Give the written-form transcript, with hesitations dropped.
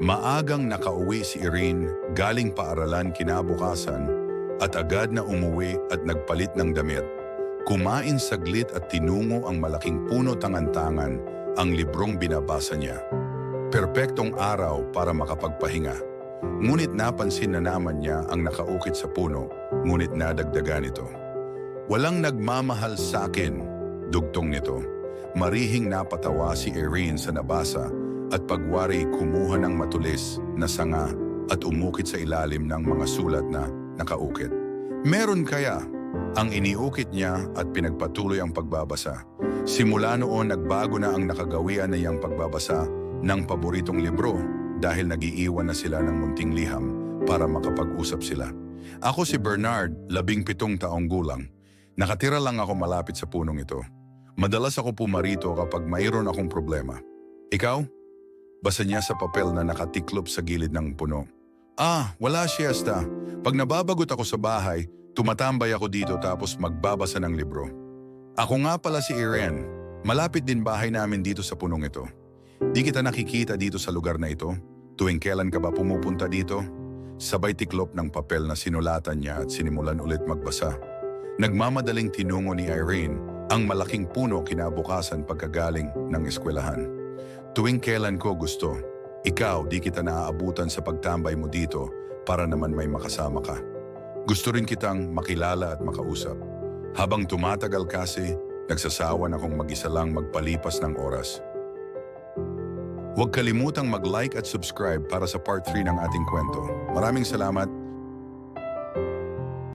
Maagang nakauwi si Irene galing paaralan kinabukasan at agad na umuwi at nagpalit ng damit. Kumain saglit at tinungo ang malaking puno tangan-tangan ang librong binabasa niya. Perpektong araw para makapagpahinga. Ngunit napansin na naman niya ang nakaukit sa puno, ngunit nadagdagan ito. Walang nagmamahal sa akin, dugtong nito. Marihing napatawa si Irene sa nabasa at pagwari kumuha ng matulis na sanga at umukit sa ilalim ng mga sulat na nakaukit. Meron kaya? Ang iniukit niya at pinagpatuloy ang pagbabasa. Simula noon nagbago na ang nakagawian na iyang pagbabasa ng paboritong libro dahil nagiiwan na sila ng munting liham para makapag-usap sila. Ako si Bernard, 17 taong gulang. Nakatira lang ako malapit sa punong ito. Madalas ako pumarito kapag mayroon akong problema. Ikaw? Basa niya sa papel na nakatiklop sa gilid ng puno. Wala siesta. Pag nababagot ako sa bahay, tumatambay ako dito tapos magbabasa ng libro. Ako nga pala si Irene. Malapit din bahay namin dito sa punong ito. Di kita nakikita dito sa lugar na ito? Tuwing kailan ka ba pumupunta dito? Sabay tiklop ng papel na sinulatan niya at sinimulan ulit magbasa. Nagmamadaling tinungo ni Irene ang malaking puno kinabukasan pagkagaling ng eskwelahan. Tuwing kailan ko gusto, ikaw di kita naaabutan sa pagtambay mo dito para naman may makasama ka. Gusto rin kitang makilala at makausap. Habang tumatagal kasi, nagsasawan akong mag-isa lang magpalipas ng oras. Huwag kalimutang mag-like at subscribe para sa part 3 ng ating kwento. Maraming salamat!